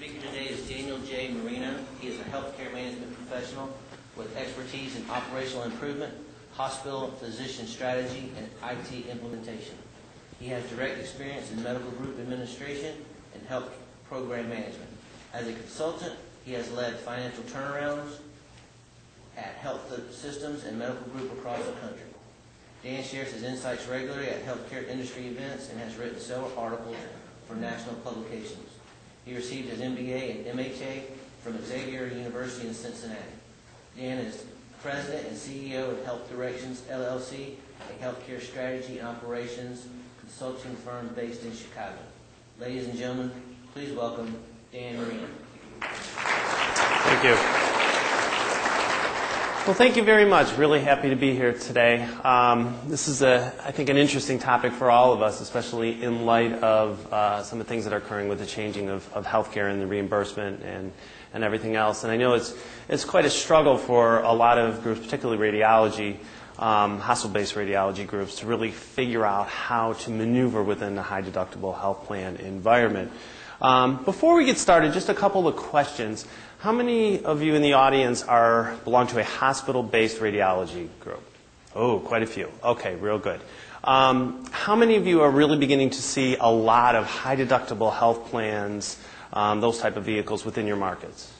speaker today is Daniel J. Marino. He is a healthcare management professional with expertise in operational improvement, hospital physician strategy, and IT implementation. He has direct experience in medical group administration and health program management. As a consultant, he has led financial turnarounds at health systems and medical group across the country. Dan shares his insights regularly at healthcare industry events and has written several articles for national publications. He received his MBA and MHA from Xavier University in Cincinnati. Dan is President and CEO of Health Directions, LLC, a healthcare strategy and operations consulting firm based in Chicago. Ladies and gentlemen, please welcome Dan Marino. Thank you. Well, thank you very much. Really happy to be here today. This is, I think, an interesting topic for all of us, especially in light of some of the things that are occurring with the changing of healthcare and the reimbursement and everything else. And I know it's quite a struggle for a lot of groups, particularly radiology, hospital-based radiology groups, to really figure out how to maneuver within the high-deductible health plan environment. Before we get started, just a couple of questions. How many of you in the audience belong to a hospital-based radiology group? Oh, quite a few. Okay, real good. How many of you are really beginning to see a lot of high-deductible health plans, those type of vehicles within your markets?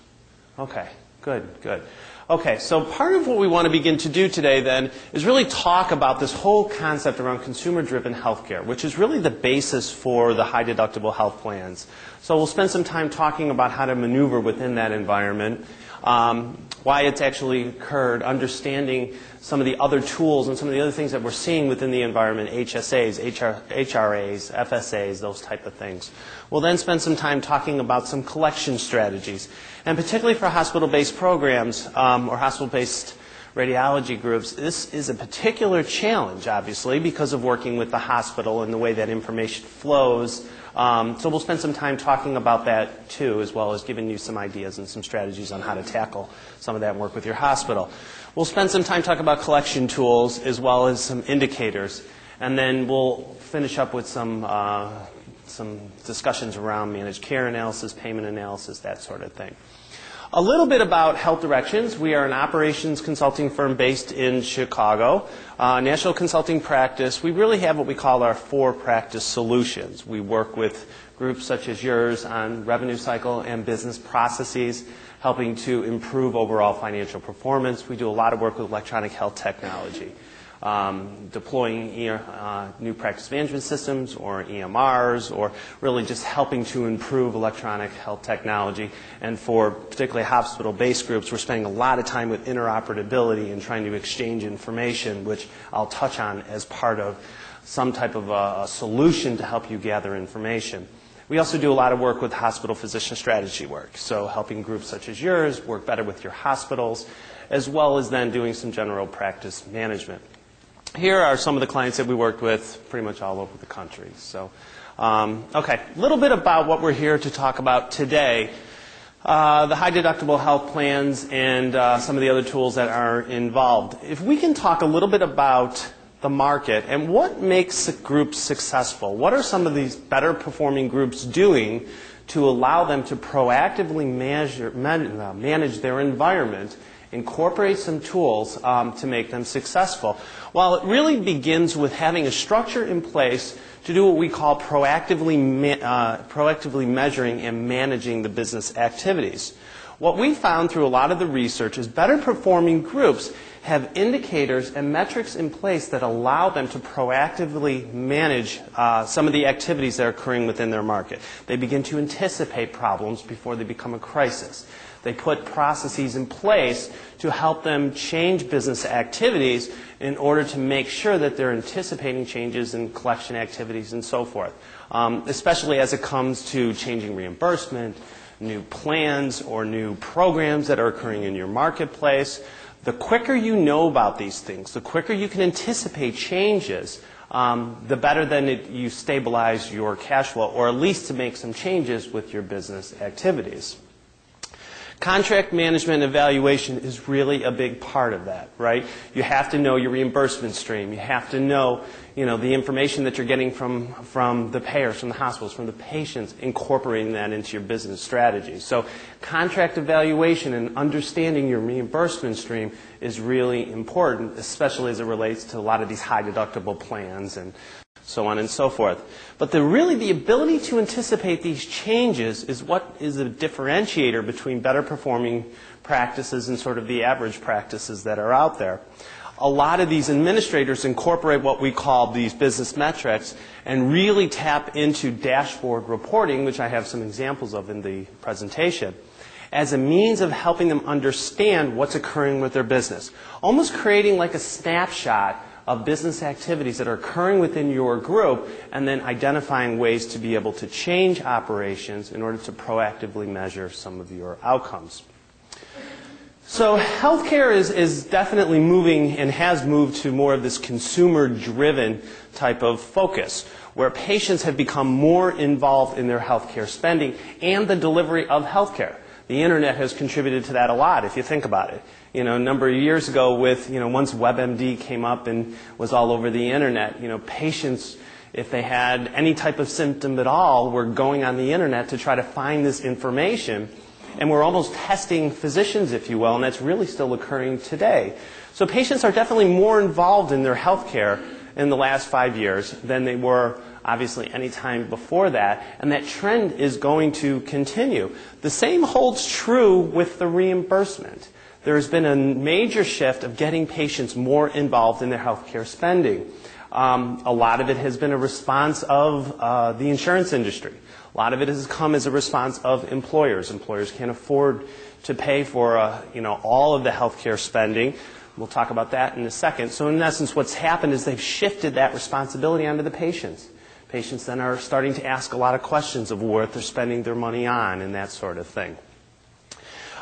Okay, good, good. Okay, so part of what we want to begin to do today then is really talk about this whole concept around consumer-driven healthcare, which is really the basis for the high-deductible health plans. So we'll spend some time talking about how to maneuver within that environment, why it's actually occurred, understanding some of the other tools and some of the other things that we're seeing within the environment, HSAs, HRAs, FSAs, those type of things. We'll then spend some time talking about some collection strategies. And particularly for hospital-based programs or hospital-based radiology groups, this is a particular challenge, obviously, because of working with the hospital and the way that information flows. So we'll spend some time talking about that, too, as well as giving you some ideas and some strategies on how to tackle some of that and work with your hospital. We'll spend some time talking about collection tools as well as some indicators. And then we'll finish up with some discussions around managed care analysis, payment analysis, that sort of thing. A little bit about Health Directions. We are an operations consulting firm based in Chicago, national consulting practice. We really have what we call our 4 practice solutions. We work with groups such as yours on revenue cycle and business processes, helping to improve overall financial performance. We do a lot of work with electronic health technology. Deploying new practice management systems or EMRs, or really just helping to improve electronic health technology. And for particularly hospital-based groups, we're spending a lot of time with interoperability and trying to exchange information, which I'll touch on as part of some type of a solution to help you gather information. We also do a lot of work with hospital physician strategy work, so helping groups such as yours work better with your hospitals, as well as then doing some general practice management. Here are some of the clients that we worked with pretty much all over the country. So, okay, a little bit about what we're here to talk about today. The high-deductible health plans and some of the other tools that are involved. If we can talk a little bit about the market and what makes groups successful. What are some of these better performing groups doing to allow them to proactively manage their environment, incorporate some tools to make them successful? Well, it really begins with having a structure in place to do what we call proactively measuring and managing the business activities. What we found through a lot of the research is better performing groups have indicators and metrics in place that allow them to proactively manage some of the activities that are occurring within their market. They begin to anticipate problems before they become a crisis. They put processes in place to help them change business activities in order to make sure that they're anticipating changes in collection activities and so forth, especially as it comes to changing reimbursement, new plans, or new programs that are occurring in your marketplace. The quicker you know about these things, the quicker you can anticipate changes, the better then you stabilize your cash flow, or at least to make some changes with your business activities. Contract management evaluation is really a big part of that, right? You have to know your reimbursement stream. You have to know, the information that you're getting from the payers, from the hospitals, from the patients, incorporating that into your business strategy. So contract evaluation and understanding your reimbursement stream is really important, especially as it relates to a lot of these high deductible plans and so on and so forth. But really the ability to anticipate these changes is what is a differentiator between better performing practices and sort of the average practices that are out there. A lot of these administrators incorporate what we call these business metrics and really tap into dashboard reporting, which I have some examples of in the presentation, as a means of helping them understand what's occurring with their business. Almost creating like a snapshot of business activities that are occurring within your group and then identifying ways to be able to change operations in order to proactively measure some of your outcomes. So healthcare is definitely moving and has moved to more of this consumer-driven type of focus, where patients have become more involved in their healthcare spending and the delivery of healthcare. The internet has contributed to that a lot, if you think about it. A number of years ago with, once WebMD came up and was all over the internet, patients, if they had any type of symptom at all, were going on the internet to try to find this information. And we're almost testing physicians, if you will, and that's really still occurring today. So patients are definitely more involved in their health care in the last 5 years than they were obviously any time before that, and that trend is going to continue. The same holds true with the reimbursement. There has been a major shift of getting patients more involved in their health care spending. A lot of it has been a response of the insurance industry. A lot of it has come as a response of employers. Employers can't afford to pay for all of the health care spending. We'll talk about that in a second. So in essence, what's happened is they've shifted that responsibility onto the patients. Patients then are starting to ask a lot of questions of what they're spending their money on and that sort of thing.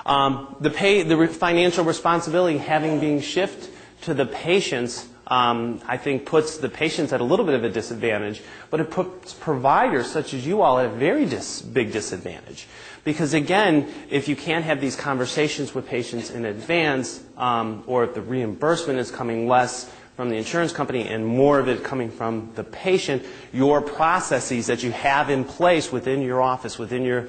The financial responsibility having been shifted to the patients, I think puts the patients at a little bit of a disadvantage, but it puts providers such as you all at a very big disadvantage. Because again, if you can't have these conversations with patients in advance, or if the reimbursement is coming less from the insurance company and more of it coming from the patient, your processes that you have in place within your office, within your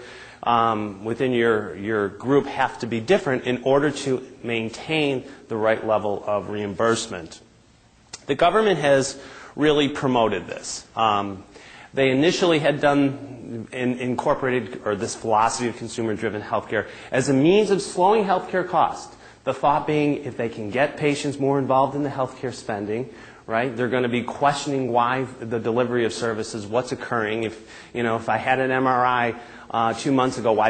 group have to be different in order to maintain the right level of reimbursement. The government has really promoted this. They initially had incorporated this philosophy of consumer-driven healthcare as a means of slowing healthcare costs. The thought being, if they can get patients more involved in the healthcare spending, right, they're going to be questioning why the delivery of services, what's occurring. If I had an MRI 2 months ago, why do